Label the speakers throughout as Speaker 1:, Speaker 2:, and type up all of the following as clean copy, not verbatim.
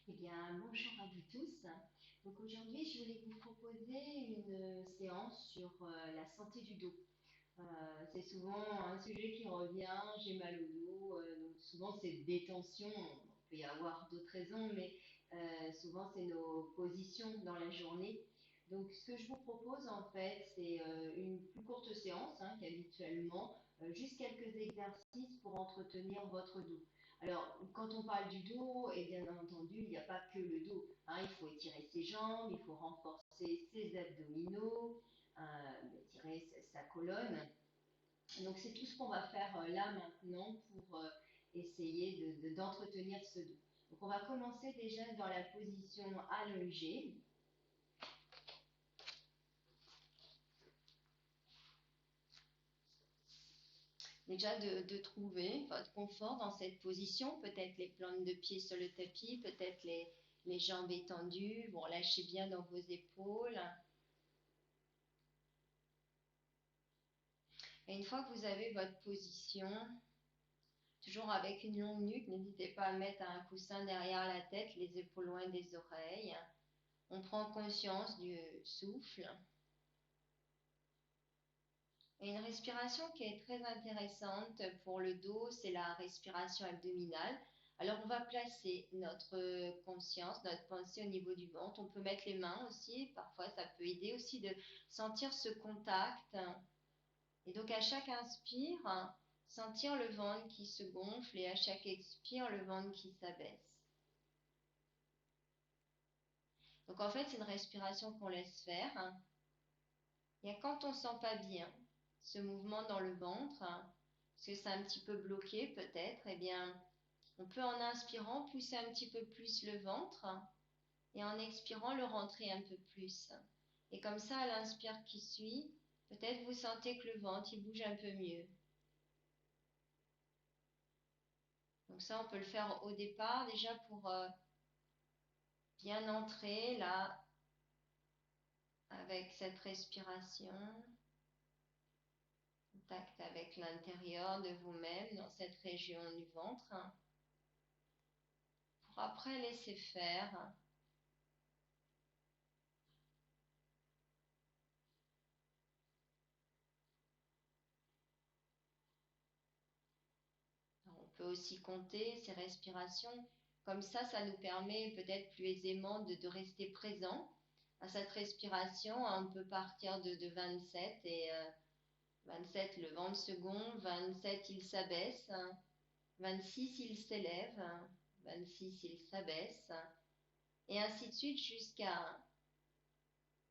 Speaker 1: Eh bien, bonjour à vous tous. Donc aujourd'hui, je voulais vous proposer une séance sur la santé du dos. C'est souvent un sujet qui revient, j'ai mal au dos, donc souvent c'est des tensions, il peut y avoir d'autres raisons, mais souvent c'est nos positions dans la journée. Donc ce que je vous propose en fait, c'est une plus courte séance qu'habituellement, juste quelques exercices pour entretenir votre dos. Alors quand on parle du dos, et bien entendu, il n'y a pas que le dos, il faut étirer ses jambes, il faut renforcer ses abdominaux, étirer sa colonne. Donc c'est tout ce qu'on va faire là maintenant pour essayer d'entretenir ce dos. Donc on va commencer déjà dans la position allongée. Déjà de trouver votre confort dans cette position, peut-être les plantes de pied sur le tapis, peut-être les jambes étendues. Bon, lâchez bien dans vos épaules. Et une fois que vous avez votre position, toujours avec une longue nuque, n'hésitez pas à mettre un coussin derrière la tête, les épaules loin des oreilles. On prend conscience du souffle. Et une respiration qui est très intéressante pour le dos, c'est la respiration abdominale. Alors on va placer notre conscience, notre pensée au niveau du ventre. On peut mettre les mains aussi, parfois ça peut aider aussi de sentir ce contact. Et donc à chaque inspire, sentir le ventre qui se gonfle et à chaque expire, le ventre qui s'abaisse. Donc en fait, c'est une respiration qu'on laisse faire. Et quand on ne sent pas bien ce mouvement dans le ventre, parce que c'est un petit peu bloqué peut-être, eh bien, on peut en inspirant pousser un petit peu plus le ventre et en expirant le rentrer un peu plus. Et comme ça, à l'inspire qui suit, peut-être vous sentez que le ventre il bouge un peu mieux. Donc ça, on peut le faire au départ déjà pour bien entrer là avec cette respiration. Contact avec l'intérieur de vous-même dans cette région du ventre, pour après laisser faire. On peut aussi compter ces respirations. Comme ça nous permet peut-être plus aisément de rester présent à cette respiration. On peut partir de 27 et 27, le ventre se gonfle, 27, il s'abaisse, 26, il s'élève, 26, il s'abaisse, et ainsi de suite jusqu'à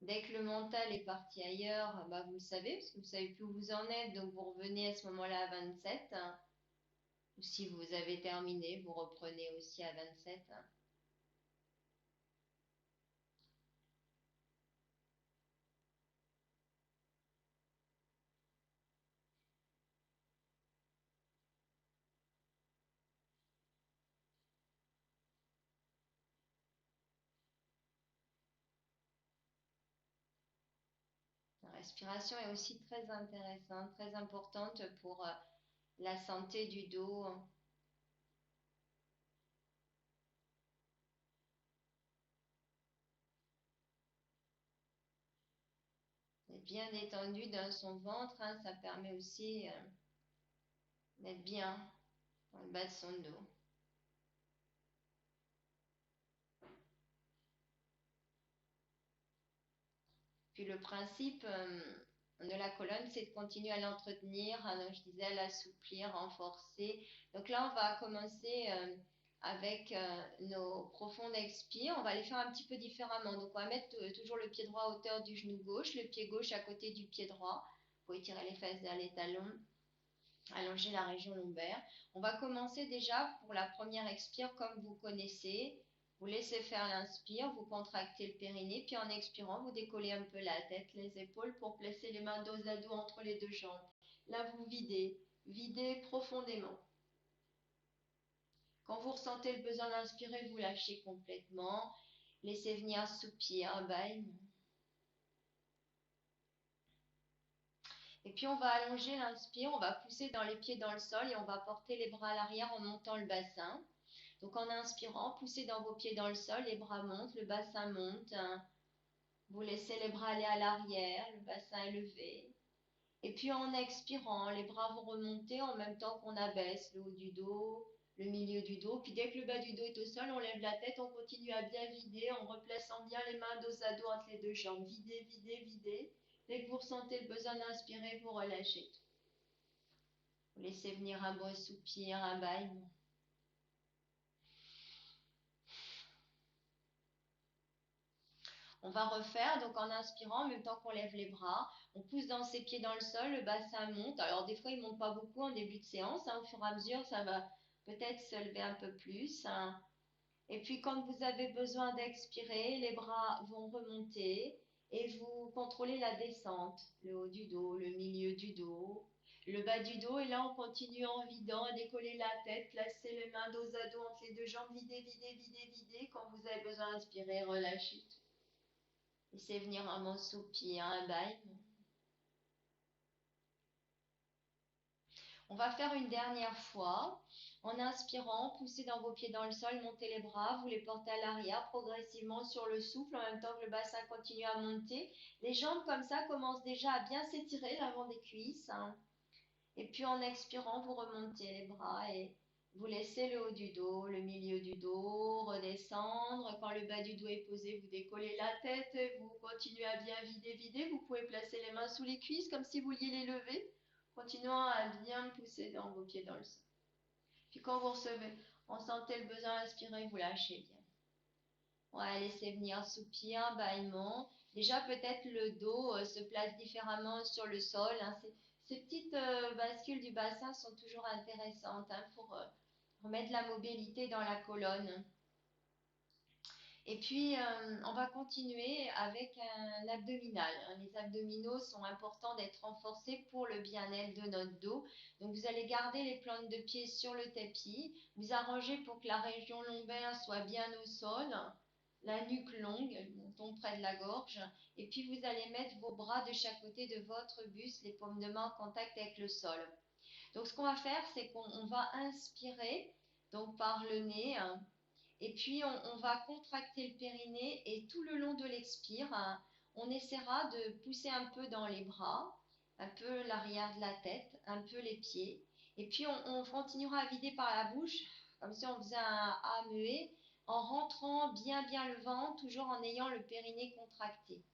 Speaker 1: dès que le mental est parti ailleurs, bah vous le savez, parce que vous savez plus où vous en êtes, donc vous revenez à ce moment-là à 27. Ou si vous avez terminé, vous reprenez aussi à 27. La respiration est aussi très intéressante, très importante pour la santé du dos. D'être bien détendu dans son ventre, ça permet aussi d'être bien dans le bas de son dos. Puis le principe de la colonne, c'est de continuer à l'entretenir, donc je disais à l'assouplir, renforcer. Donc là, on va commencer avec nos profondes expires. On va les faire un petit peu différemment. Donc on va mettre toujours le pied droit à hauteur du genou gauche, le pied gauche à côté du pied droit. Vous pouvez tirer les fesses vers les talons, allonger la région lombaire. On va commencer déjà pour la première expire comme vous connaissez. Vous laissez faire l'inspire, vous contractez le périnée, puis en expirant, vous décollez un peu la tête, les épaules pour placer les mains dos à dos entre les deux jambes. Là, vous videz, videz profondément. Quand vous ressentez le besoin d'inspirer, vous lâchez complètement. Laissez venir soupir, baille. Et puis on va allonger l'inspire, on va pousser dans les pieds dans le sol et on va porter les bras à l'arrière en montant le bassin. Donc en inspirant, poussez dans vos pieds dans le sol, les bras montent, le bassin monte. Vous laissez les bras aller à l'arrière, le bassin est levé. Et puis en expirant, les bras vont remonter en même temps qu'on abaisse le haut du dos, le milieu du dos. Puis dès que le bas du dos est au sol, on lève la tête, on continue à bien vider en replaçant bien les mains dos à dos entre les deux jambes. Videz, videz, videz. Dès que vous ressentez le besoin d'inspirer, vous relâchez tout. Vous laissez venir un beau soupir, un bâillement. On va refaire, donc en inspirant, en même temps qu'on lève les bras, on pousse dans ses pieds dans le sol, le bassin monte. Alors des fois, il ne monte pas beaucoup en début de séance. Au fur et à mesure, ça va peut-être se lever un peu plus. Et puis quand vous avez besoin d'expirer, les bras vont remonter et vous contrôlez la descente, le haut du dos, le milieu du dos, le bas du dos. Et là, on continue en vidant à décoller la tête, placer les mains dos à dos entre les deux jambes, vider, vider, vider, vider. Quand vous avez besoin d'inspirer, relâchez tout. Laissez venir un bon soupir, un bâillement. On va faire une dernière fois. En inspirant, poussez dans vos pieds dans le sol, montez les bras, vous les portez à l'arrière progressivement sur le souffle en même temps que le bassin continue à monter. Les jambes comme ça commencent déjà à bien s'étirer l'avant des cuisses. Et puis en expirant, vous remontez les bras et vous laissez le haut du dos, le milieu du dos redescendre. Quand le bas du dos est posé, vous décollez la tête et vous continuez à bien vider, vider. Vous pouvez placer les mains sous les cuisses comme si vous vouliez les lever, continuant à bien pousser dans vos pieds dans le sol. Puis quand vous recevez, on sentait le besoin d'inspirer, vous lâchez bien. Ouais, laissez venir soupir, bâillement. Déjà, peut-être le dos se place différemment sur le sol. Ces petites bascules du bassin sont toujours intéressantes pour remettre la mobilité dans la colonne. Et puis, on va continuer avec un abdominal. Les abdominaux sont importants d'être renforcés pour le bien-être de notre dos. Donc, vous allez garder les plantes de pied sur le tapis. Vous arrangez pour que la région lombaire soit bien au sol, la nuque longue, le menton près de la gorge. Et puis, vous allez mettre vos bras de chaque côté de votre buste, les paumes de main en contact avec le sol. Donc, ce qu'on va faire, c'est qu'on va inspirer donc par le nez. Et puis, on va contracter le périnée et tout le long de l'expire, on essaiera de pousser un peu dans les bras, un peu l'arrière de la tête, un peu les pieds. Et puis, on continuera à vider par la bouche, comme si on faisait un A muet, en rentrant bien le ventre, toujours en ayant le périnée contracté.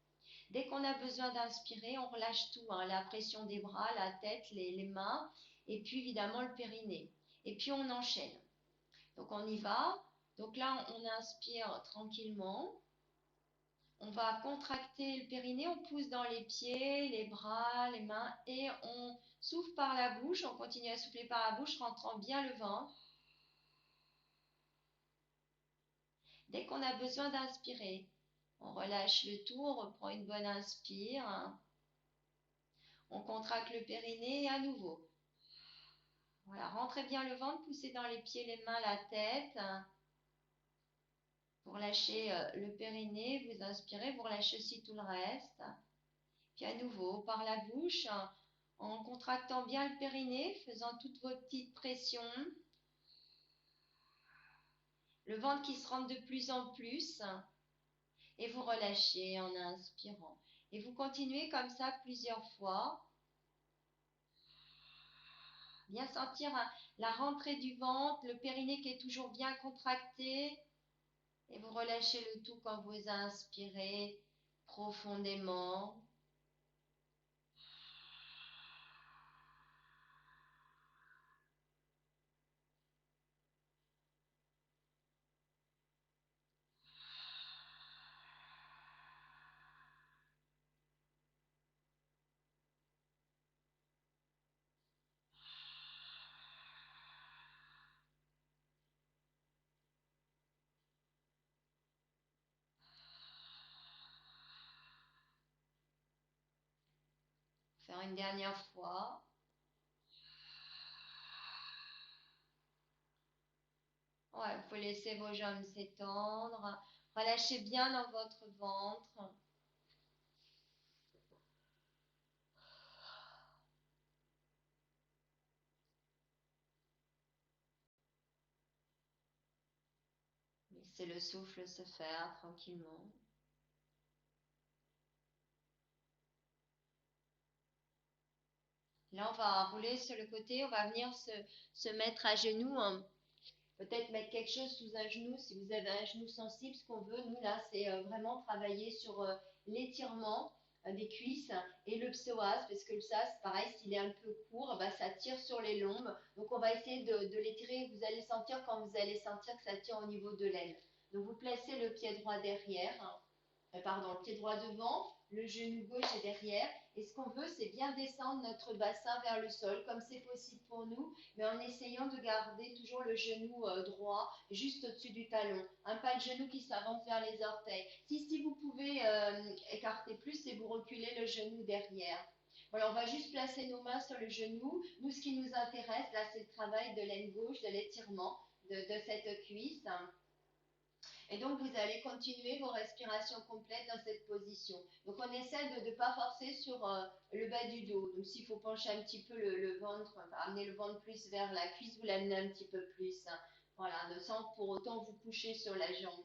Speaker 1: Dès qu'on a besoin d'inspirer, on relâche tout, la pression des bras, la tête, les mains, et puis évidemment le périnée. Et puis, on enchaîne. Donc, on y va. Donc là, on inspire tranquillement. On va contracter le périnée, on pousse dans les pieds, les bras, les mains et on souffle par la bouche. On continue à souffler par la bouche, rentrant bien le ventre. Dès qu'on a besoin d'inspirer, on relâche le tout, on reprend une bonne inspire. On contracte le périnée et à nouveau. Voilà, rentrez bien le ventre, poussez dans les pieds, les mains, la tête. Vous relâchez le périnée, vous inspirez, vous relâchez aussi tout le reste. Puis à nouveau, par la bouche, en contractant bien le périnée, faisant toutes vos petites pressions. Le ventre qui se rentre de plus en plus. Et vous relâchez en inspirant. Et vous continuez comme ça plusieurs fois. Bien sentir la rentrée du ventre, le périnée qui est toujours bien contracté. Et vous relâchez le tout quand vous inspirez profondément. Faire une dernière fois. Ouais, vous pouvez laisser vos jambes s'étendre. Relâchez bien dans votre ventre.
Speaker 2: Laissez le souffle se faire tranquillement. Là, on va rouler sur le côté, on va venir se mettre à genoux, hein. Peut-être mettre quelque chose sous un genou si vous avez un genou sensible. Ce qu'on veut, nous, là, c'est vraiment travailler sur l'étirement des cuisses et le psoas, parce que le psoas, pareil, s'il est un peu court, bah, ça tire sur les lombes. Donc, on va essayer de l'étirer. Vous allez sentir quand vous allez sentir que ça tire au niveau de l'aine. Donc, vous placez le pied droit derrière, hein, pardon, le pied droit devant, le genou gauche est derrière. Et ce qu'on veut, c'est bien descendre notre bassin vers le sol, comme c'est possible pour nous, mais en essayant de garder toujours le genou droit juste au-dessus du talon. Un pas de genou qui s'avance vers les orteils. Si vous pouvez écarter plus, c'est vous reculer le genou derrière. Voilà, on va juste placer nos mains sur le genou. Nous, ce qui nous intéresse, là, c'est le travail de l'aine gauche, de l'étirement de cette cuisse. Et donc, vous allez continuer vos respirations complètes dans cette position. Donc, on essaie de ne pas forcer sur le bas du dos. Donc, s'il faut pencher un petit peu le ventre, amener le ventre plus vers la cuisse, vous l'amenez un petit peu plus, hein. Voilà, sans pour autant vous coucher sur la jambe.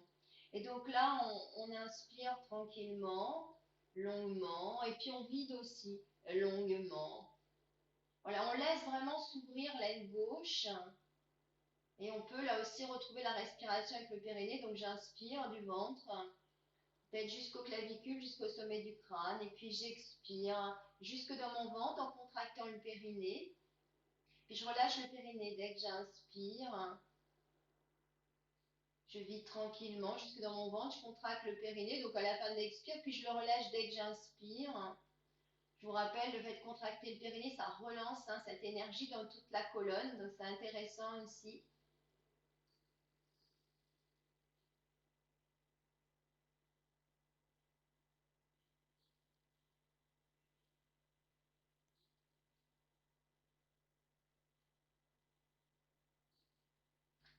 Speaker 2: Et donc là, on inspire tranquillement, longuement, et puis on vide aussi longuement. Voilà, on laisse vraiment s'ouvrir l'aile gauche. Et on peut là aussi retrouver la respiration avec le périnée. Donc j'inspire du ventre, peut-être jusqu'au clavicule, jusqu'au sommet du crâne. Et puis j'expire jusque dans mon ventre en contractant le périnée. Puis je relâche le périnée dès que j'inspire. Je vide tranquillement jusque dans mon ventre. Je contracte le périnée. Donc à la fin de l'expire, puis je le relâche dès que j'inspire. Je vous rappelle, le fait de contracter le périnée, ça relance cette énergie dans toute la colonne. Donc c'est intéressant aussi.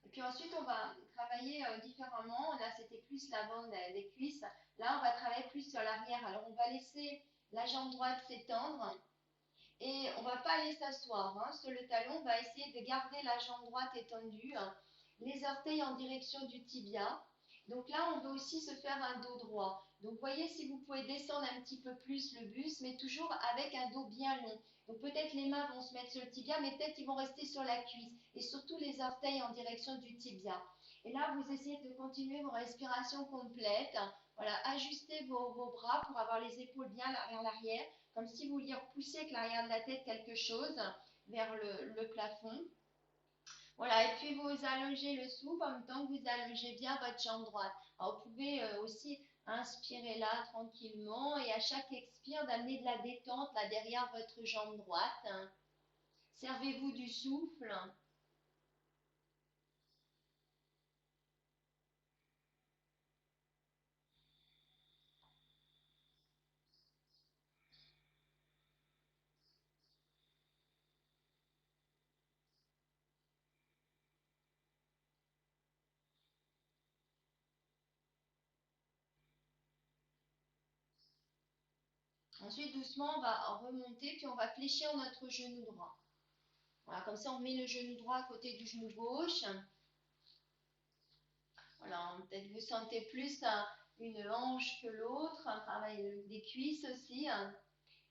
Speaker 2: Et puis ensuite, on va travailler différemment. Là, c'était plus l'avant des cuisses. Là, on va travailler plus sur l'arrière. Alors, on va laisser la jambe droite s'étendre et on va pas aller s'asseoir, hein, sur le talon. On va essayer de garder la jambe droite étendue, hein, les orteils en direction du tibia. Donc là, on veut aussi se faire un dos droit. Donc voyez si vous pouvez descendre un petit peu plus le buste, mais toujours avec un dos bien long. Donc peut-être les mains vont se mettre sur le tibia, mais peut-être ils vont rester sur la cuisse. Et surtout les orteils en direction du tibia. Et là, vous essayez de continuer vos respirations complètes. Voilà, ajustez vos bras pour avoir les épaules bien vers l'arrière, comme si vous vouliez repousser avec l'arrière de la tête quelque chose vers le plafond. Voilà, et puis vous allongez le souffle en même temps que vous allongez bien votre jambe droite. Alors, vous pouvez aussi inspirer là tranquillement et à chaque expire d'amener de la détente là derrière votre jambe droite. Servez-vous du souffle. Ensuite, doucement, on va remonter puis on va fléchir notre genou droit. Voilà, comme ça, on met le genou droit à côté du genou gauche. Voilà, peut-être vous sentez plus une hanche que l'autre, un travail des cuisses aussi, hein.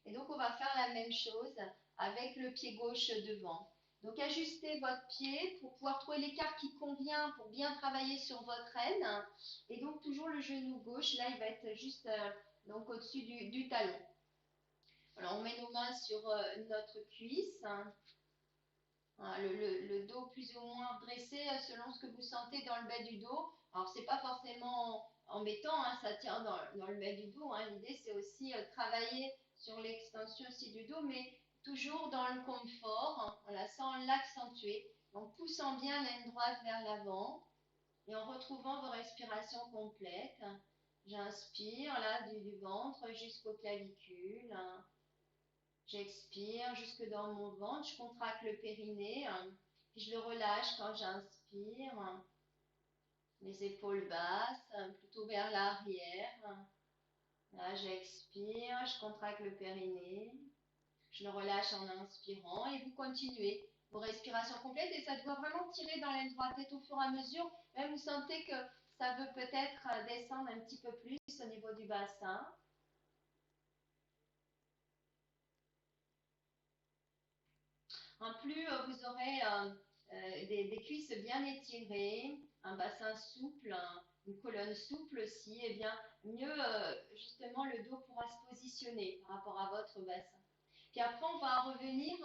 Speaker 2: Et donc, on va faire la même chose avec le pied gauche devant. Donc, ajustez votre pied pour pouvoir trouver l'écart qui convient pour bien travailler sur votre aine. Et donc, toujours le genou gauche, là, il va être juste donc au-dessus du talon. Alors, on met nos mains sur notre cuisse, hein. Voilà, le dos plus ou moins dressé selon ce que vous sentez dans le bas du dos. Alors, c'est pas forcément embêtant, hein, ça tient dans le bas du dos, hein. L'idée, c'est aussi travailler sur l'extension aussi du dos, mais toujours dans le confort, hein, voilà, sans l'accentuer. En poussant bien l'aine droite vers l'avant et en retrouvant vos respirations complètes. J'inspire là du ventre jusqu'au clavicule, hein. J'expire jusque dans mon ventre, je contracte le périnée, hein, puis je le relâche quand j'inspire, hein. Les épaules basses, hein, plutôt vers l'arrière, hein. Là, j'expire, je contracte le périnée, je le relâche en inspirant et vous continuez vos respirations complètes et ça doit vraiment tirer dans l'aile droite et au fur et à mesure, même vous sentez que ça veut peut-être descendre un petit peu plus au niveau du bassin. En plus, vous aurez des cuisses bien étirées, un bassin souple, une colonne souple aussi, et bien mieux justement le dos pourra se positionner par rapport à votre bassin. Puis après, on va revenir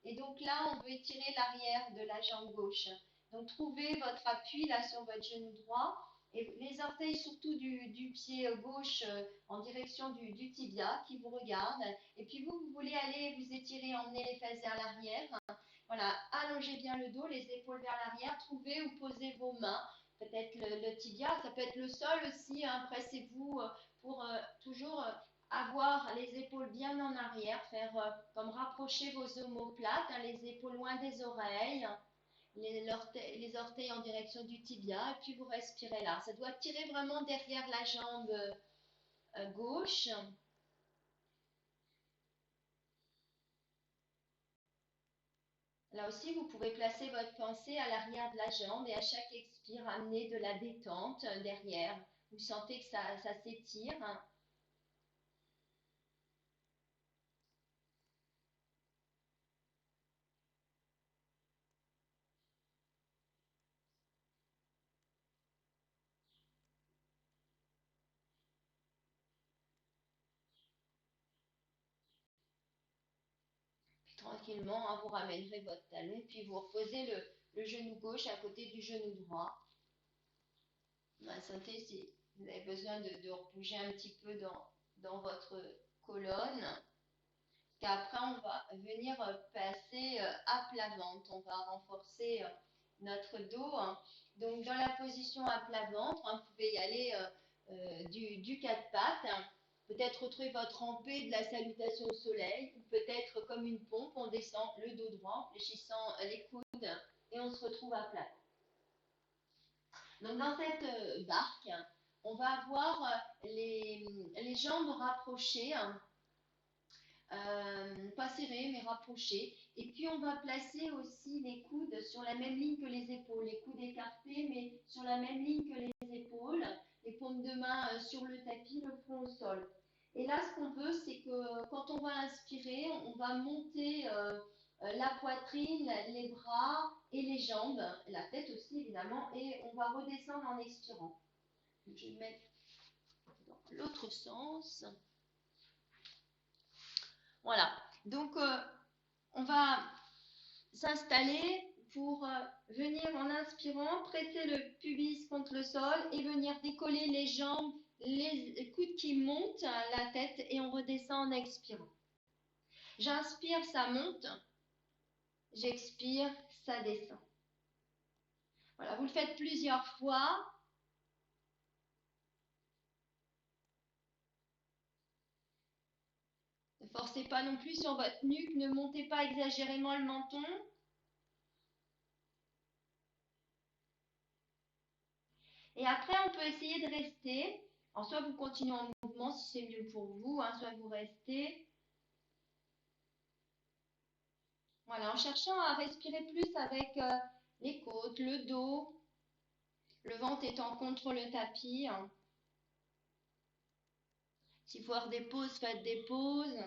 Speaker 2: et donc là, on veut étirer l'arrière de la jambe gauche. Donc trouvez votre appui là sur votre genou droit et les orteils surtout du pied gauche en direction du tibia qui vous regarde. Et puis vous voulez aller vous étirer, emmener les fesses vers l'arrière. Voilà, allongez bien le dos, les épaules vers l'arrière, trouvez ou posez vos mains, peut-être le tibia, ça peut être le sol aussi, hein, pressez-vous pour toujours avoir les épaules bien en arrière, faire comme rapprocher vos omoplates, hein, les épaules loin des oreilles, les orteils en direction du tibia, et puis vous respirez là. Ça doit tirer vraiment derrière la jambe gauche. Là aussi, vous pouvez placer votre pensée à l'arrière de la jambe et à chaque expire, amener de la détente derrière. Vous sentez que ça s'étire. Puis tranquillement, hein, vous ramènerez votre talon, puis vous reposez le genou gauche à côté du genou droit. Sentez si vous avez besoin de bouger un petit peu dans votre colonne. Qu'après, on va venir passer à plat ventre. On va renforcer notre dos, hein. Donc, dans la position à plat ventre, hein, vous pouvez y aller du quatre pattes, hein. Peut-être retrouver votre rampée de la salutation au soleil, ou peut-être comme une pompe, on descend le dos droit en fléchissant les coudes et on se retrouve à plat. Donc, dans cette barque, on va avoir les jambes rapprochées, hein, pas serrées mais rapprochées. Et puis on va placer aussi les coudes sur la même ligne que les épaules, les coudes écartés mais sur la même ligne que les épaules, les paumes de main sur le tapis, le front au sol. Et là, ce qu'on veut, c'est que quand on va inspirer, on va monter la poitrine, les bras et les jambes, la tête aussi évidemment, et on va redescendre en expirant. Je vais mettre dans l'autre sens. Voilà. Donc, on va s'installer pour venir en inspirant, presser le pubis contre le sol et venir décoller les jambes, les coudes qui montent à la tête et on redescend en expirant. J'inspire, ça monte. J'expire, ça descend. Voilà, vous le faites plusieurs fois. Ne forcez pas non plus sur votre nuque, ne montez pas exagérément le menton. Et après, on peut essayer de rester. Alors, soit vous continuez en mouvement si c'est mieux pour vous, hein, soit vous restez. Voilà, en cherchant à respirer plus avec les côtes, le dos, le ventre étant contre le tapis, hein. S'il faut faire des pauses, faites des pauses.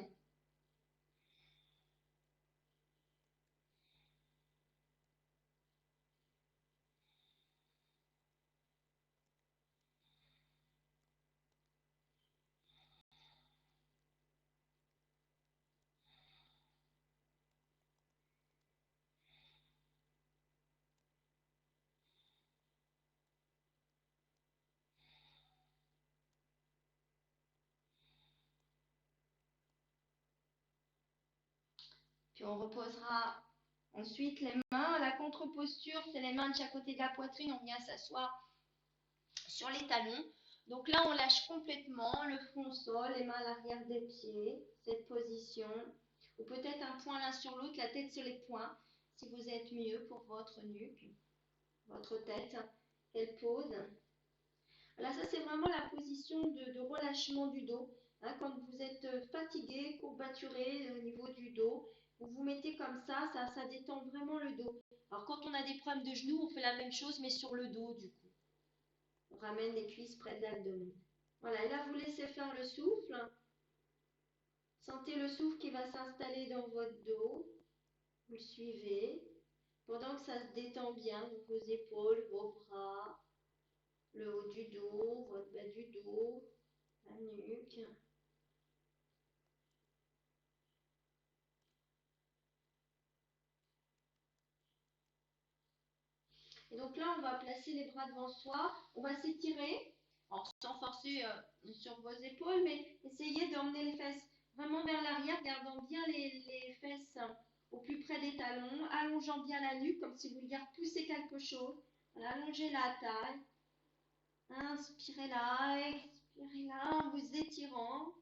Speaker 2: Puis on reposera ensuite les mains. La contre-posture, c'est les mains de chaque côté de la poitrine. On vient s'asseoir sur les talons. Donc là, on lâche complètement le front au sol, les mains à l'arrière des pieds, cette position. Ou peut-être un point l'un sur l'autre, la tête sur les poings, si vous êtes mieux pour votre nuque, votre tête. Quelle pose. Là, ça c'est vraiment la position de relâchement du dos. Hein, quand vous êtes fatigué, courbaturé au niveau du dos, vous vous mettez comme ça détend vraiment le dos. Alors quand on a des problèmes de genoux, on fait la même chose mais sur le dos du coup. On ramène les cuisses près de l'abdomen. Voilà, et là, vous laissez faire le souffle. Sentez le souffle qui va s'installer dans votre dos. Vous le suivez. Pendant que ça se détend bien, donc vos épaules, vos bras, le haut du dos, votre bas du dos, la nuque. Et donc là, on va placer les bras devant soi. On va s'étirer, sans forcer sur vos épaules, mais essayez d'emmener les fesses vraiment vers l'arrière, gardant bien les fesses au plus près des talons, allongeant bien la nuque, comme si vous vouliez repousser quelque chose. Voilà, allongez la taille. Inspirez là, expirez là, en vous étirant.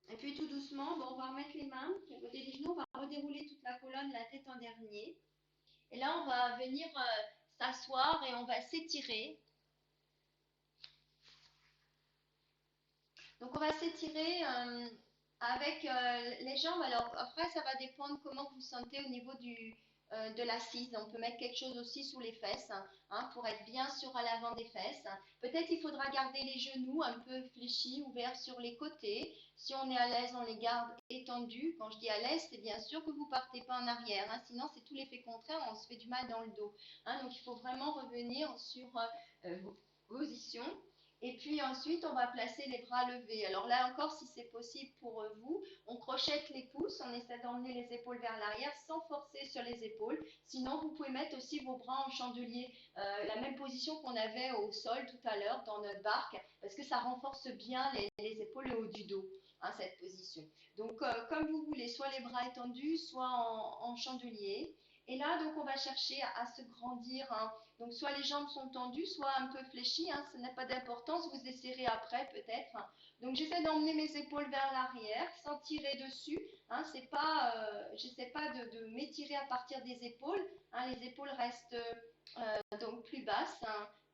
Speaker 2: Et puis tout doucement, bon, on va remettre les mains à côté des genoux, on va redérouler toute la colonne, la tête en dernier. Et là, on va venir s'asseoir et on va s'étirer. Donc, on va s'étirer avec les jambes. Alors, après, ça va dépendre comment vous sentez au niveau de l'assise. On peut mettre quelque chose aussi sous les fesses pour être bien sûr à l'avant des fesses. Peut-être il faudra garder les genoux un peu fléchis, ouverts sur les côtés. Si on est à l'aise, on les garde étendus. Quand je dis à l'aise, c'est bien sûr que vous ne partez pas en arrière. Sinon, c'est tout l'effet contraire, on se fait du mal dans le dos. Donc, il faut vraiment revenir sur vos positions. Et puis ensuite, on va placer les bras levés. Alors là encore, si c'est possible pour vous, on crochette les pouces, on essaie d'emmener les épaules vers l'arrière sans forcer sur les épaules. Sinon, vous pouvez mettre aussi vos bras en chandelier, la même position qu'on avait au sol tout à l'heure dans notre barque, parce que ça renforce bien les épaules et le haut du dos, cette position. Donc, comme vous voulez, soit les bras étendus, soit en chandelier. Et là, donc, on va chercher à se grandir. Donc, soit les jambes sont tendues, soit un peu fléchies. Ça n'a pas d'importance. Vous essayerez après, peut-être. Donc, j'essaie d'emmener mes épaules vers l'arrière sans tirer dessus. C'est pas, j'essaie pas de m'étirer à partir des épaules. Les épaules restent donc plus basses.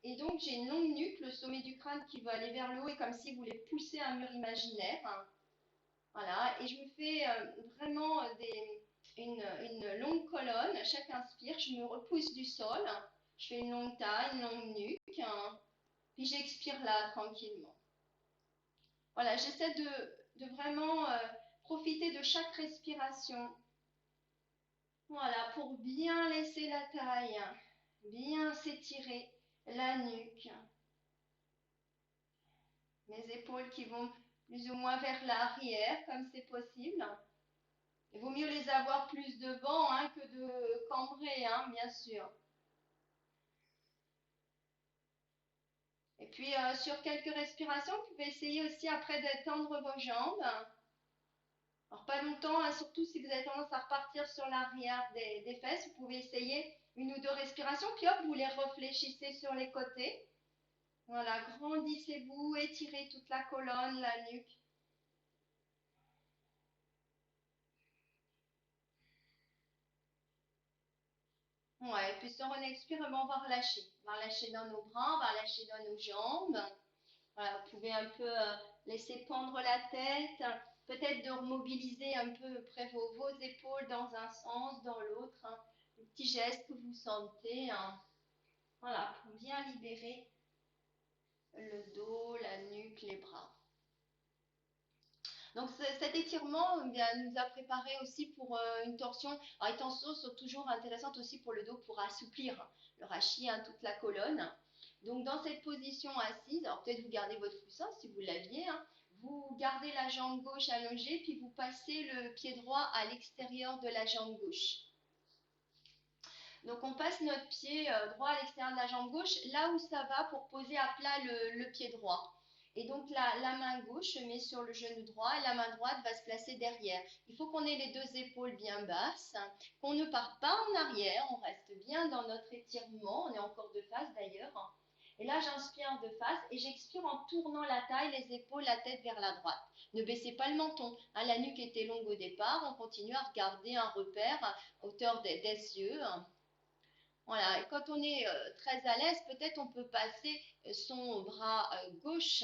Speaker 2: Et donc, j'ai une longue nuque, le sommet du crâne qui va aller vers le haut et comme si vous voulez pousser un mur imaginaire. Voilà. Et je me fais vraiment une longue colonne. À chaque inspire, je me repousse du sol. Je fais une longue taille, une longue nuque. Puis j'expire là tranquillement. Voilà, j'essaie de vraiment profiter de chaque respiration. Voilà, pour bien laisser la taille, bien s'étirer la nuque. Mes épaules qui vont plus ou moins vers l'arrière, comme c'est possible. Il vaut mieux les avoir plus devant que de cambrer, bien sûr. Et puis, sur quelques respirations, vous pouvez essayer aussi après d'étendre vos jambes. Alors, pas longtemps, surtout si vous avez tendance à repartir sur l'arrière des fesses, vous pouvez essayer une ou deux respirations, puis hop, vous les réfléchissez sur les côtés. Voilà, grandissez-vous, étirez toute la colonne, la nuque. Ouais, puis sur une expire, on va relâcher. On va relâcher dans nos bras, on va relâcher dans nos jambes. Voilà, vous pouvez un peu laisser pendre la tête, peut-être de remobiliser un peu près vos épaules dans un sens, dans l'autre. Les petits gestes que vous sentez. Voilà, pour bien libérer le dos, la nuque, les bras. Donc cet étirement nous a préparé aussi pour une torsion. Alors les torsions sont toujours intéressantes aussi pour le dos, pour assouplir le rachis, toute la colonne. Donc dans cette position assise, alors peut-être vous gardez votre coussin si vous l'aviez, vous gardez la jambe gauche allongée, puis vous passez le pied droit à l'extérieur de la jambe gauche. Donc on passe notre pied droit à l'extérieur de la jambe gauche, là où ça va pour poser à plat le pied droit. Et donc la main gauche se met sur le genou droit et la main droite va se placer derrière. Il faut qu'on ait les deux épaules bien basses, qu'on ne parte pas en arrière, on reste bien dans notre étirement, on est encore de face d'ailleurs. Et là j'inspire de face et j'expire en tournant la taille, les épaules, la tête vers la droite. Ne baissez pas le menton, la nuque était longue au départ, on continue à regarder un repère à hauteur des yeux. Voilà, et quand on est très à l'aise, peut-être on peut passer son bras gauche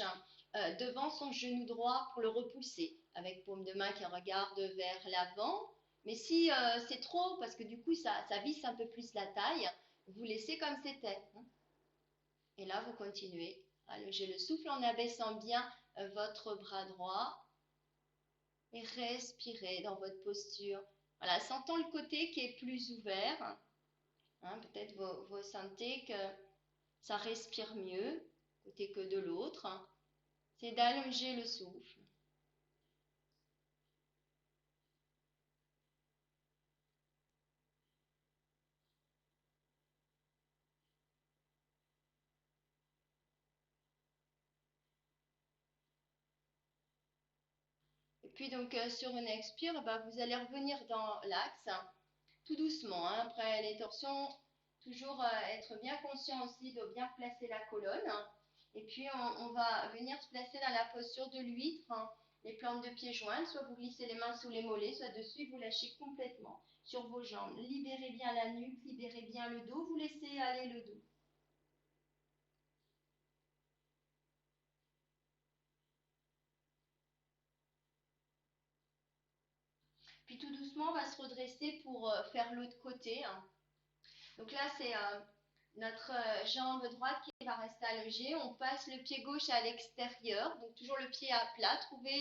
Speaker 2: devant son genou droit pour le repousser, avec paume de main qui regarde vers l'avant. Mais si c'est trop, parce que du coup ça visse un peu plus la taille, vous laissez comme c'était. Et là, vous continuez. Allongez le souffle en abaissant bien votre bras droit et respirez dans votre posture. Voilà, sentant le côté qui est plus ouvert. Peut-être vous sentez que ça respire mieux, côté que de l'autre. C'est d'allonger le souffle. Et puis donc sur une expire, vous allez revenir dans l'axe, tout doucement. Après les torsions, toujours être bien conscient aussi de bien placer la colonne. Et puis on va venir se placer dans la posture de l'huître, les plantes de pieds jointes, soit vous glissez les mains sous les mollets, soit dessus et vous lâchez complètement sur vos jambes. Libérez bien la nuque, libérez bien le dos, vous laissez aller le dos. Puis tout doucement, on va se redresser pour faire l'autre côté. Donc là, c'est notre jambe droite qui va rester allongée. On passe le pied gauche à l'extérieur, donc toujours le pied à plat. Trouvez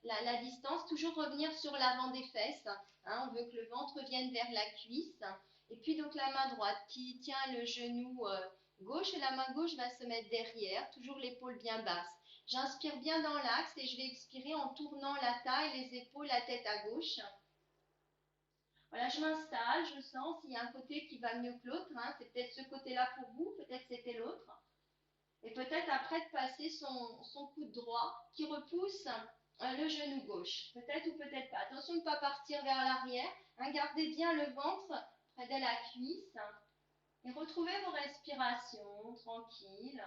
Speaker 2: la distance, toujours revenir sur l'avant des fesses. On veut que le ventre vienne vers la cuisse. Et puis donc la main droite qui tient le genou gauche et la main gauche va se mettre derrière, toujours l'épaule bien basse. J'inspire bien dans l'axe et je vais expirer en tournant la taille, les épaules, la tête à gauche. Voilà, je m'installe, je sens s'il y a un côté qui va mieux que l'autre. C'est peut-être ce côté-là pour vous, peut-être c'était l'autre. Et peut-être après de passer son coude droit qui repousse le genou gauche. Peut-être ou peut-être pas. Attention de ne pas partir vers l'arrière. Gardez bien le ventre près de la cuisse. Et retrouvez vos respirations tranquilles.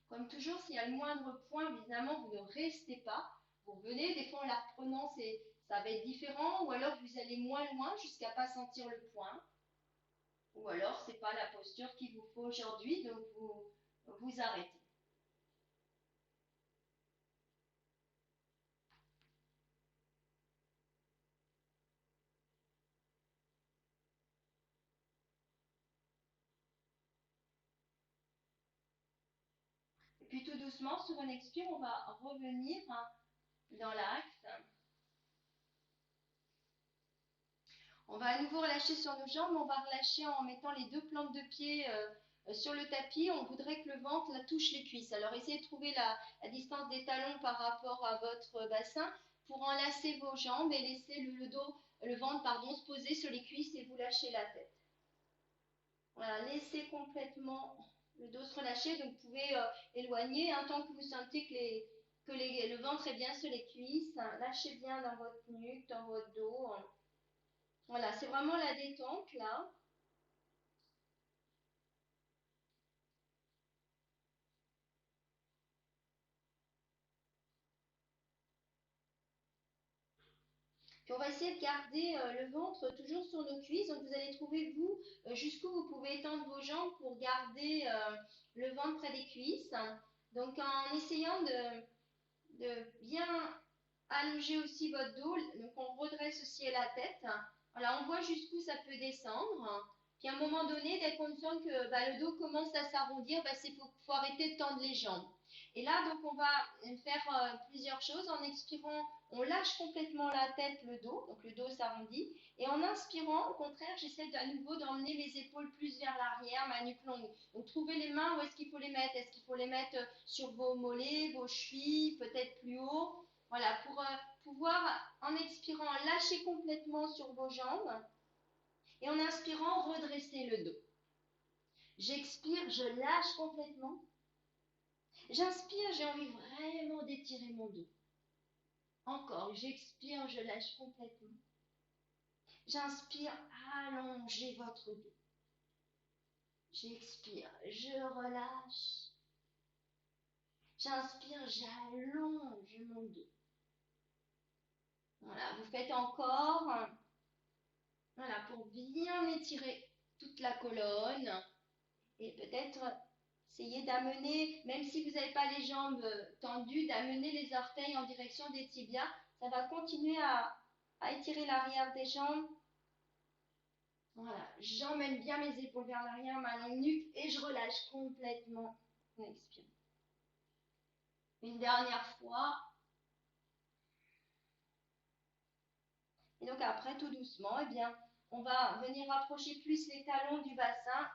Speaker 2: Comme toujours, s'il y a le moindre point, évidemment, vous ne restez pas. Vous revenez, des fois en la reprenant, ça va être différent, ou alors vous allez moins loin jusqu'à pas sentir le point. Ou alors, ce n'est pas la posture qu'il vous faut aujourd'hui, donc vous arrêtez. Et puis tout doucement, sur une expire, on va revenir dans l'axe. On va à nouveau relâcher sur nos jambes, on va relâcher en mettant les deux plantes de pied sur le tapis. On voudrait que le ventre touche les cuisses. Alors essayez de trouver la distance des talons par rapport à votre bassin pour enlacer vos jambes et laisser le ventre se poser sur les cuisses et vous lâchez la tête. Voilà, laissez complètement le dos se relâcher. Donc vous pouvez éloigner tant que vous sentez que le ventre est bien sur les cuisses. Lâchez bien dans votre nuque, dans votre dos. Voilà, c'est vraiment la détente là. Puis on va essayer de garder le ventre toujours sur nos cuisses. Donc vous allez trouver vous jusqu'où vous pouvez étendre vos jambes pour garder le ventre près des cuisses. Donc en essayant de bien allonger aussi votre dos, donc on redresse aussi la tête. Voilà, on voit jusqu'où ça peut descendre. Puis à un moment donné, dès qu'on sent que le dos commence à s'arrondir, c'est faut arrêter de tendre les jambes. Et là, donc on va faire plusieurs choses. En expirant, on lâche complètement la tête, le dos, donc le dos s'arrondit. Et en inspirant, au contraire, j'essaie à nouveau d'emmener les épaules plus vers l'arrière, ma nuque longue. Donc trouvez les mains, où est-ce qu'il faut les mettre? Est-ce qu'il faut les mettre sur vos mollets, vos chevilles, peut-être plus haut? Voilà, pour pouvoir, en expirant, lâcher complètement sur vos jambes. Et en inspirant, redresser le dos. J'expire, je lâche complètement. J'inspire, j'ai envie vraiment d'étirer mon dos. Encore, j'expire, je lâche complètement. J'inspire, allongez votre dos. J'expire, je relâche. J'inspire, j'allonge largement le dos. Voilà, vous faites encore, voilà, pour bien étirer toute la colonne et peut-être essayer d'amener, même si vous n'avez pas les jambes tendues, d'amener les orteils en direction des tibias. Ça va continuer à étirer l'arrière des jambes. Voilà, j'emmène bien mes épaules vers l'arrière, ma longue nuque et je relâche complètement. On expire. Une dernière fois. Et donc après, tout doucement, eh bien, on va venir rapprocher plus les talons du bassin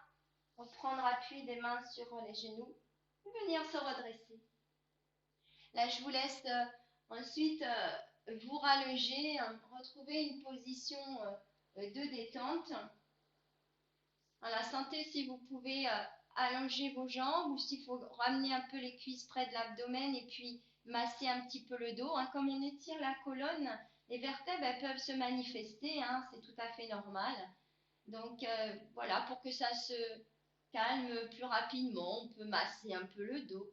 Speaker 2: pour prendre appui des mains sur les genoux et venir se redresser. Là, je vous laisse ensuite vous rallonger, retrouver une position de détente. Voilà, sentez si vous pouvez allonger vos jambes ou s'il faut ramener un peu les cuisses près de l'abdomen et puis masser un petit peu le dos. Comme on étire la colonne, les vertèbres elles peuvent se manifester, c'est tout à fait normal. Donc voilà, pour que ça se calme plus rapidement, on peut masser un peu le dos.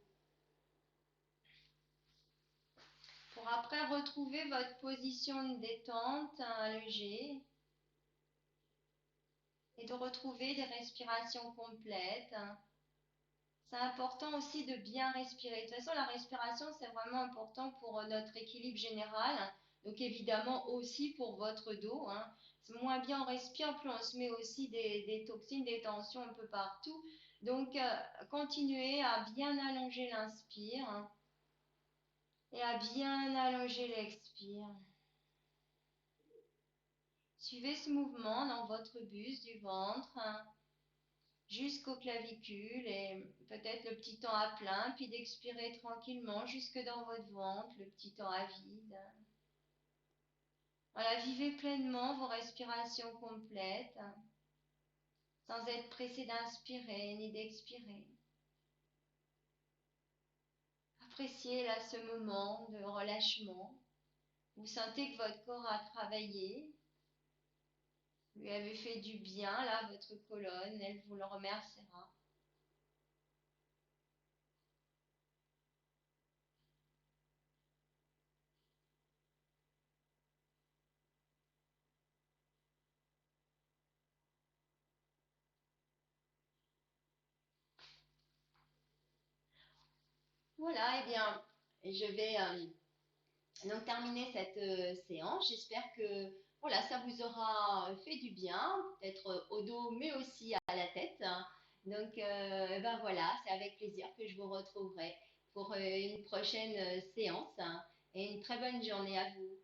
Speaker 2: Pour après retrouver votre position de détente, allongée. Et de retrouver des respirations complètes. C'est important aussi de bien respirer. De toute façon, la respiration, c'est vraiment important pour notre équilibre général. Donc évidemment aussi pour votre dos. Moins bien on respire, plus on se met aussi des toxines, des tensions un peu partout. Donc continuez à bien allonger l'inspire et à bien allonger l'expire. Suivez ce mouvement dans votre buste du ventre jusqu'aux clavicules et peut-être le petit temps à plein, puis d'expirer tranquillement jusque dans votre ventre, le petit temps à vide. Voilà, vivez pleinement vos respirations complètes, sans être pressé d'inspirer ni d'expirer. Appréciez là ce moment de relâchement. Vous sentez que votre corps a travaillé, lui avez fait du bien, là, votre colonne, elle vous le remerciera. Voilà, eh bien, je vais donc terminer cette séance. J'espère que voilà, ça vous aura fait du bien, peut-être au dos, mais aussi à la tête. Donc, ben voilà, c'est avec plaisir que je vous retrouverai pour une prochaine séance et une très bonne journée à vous.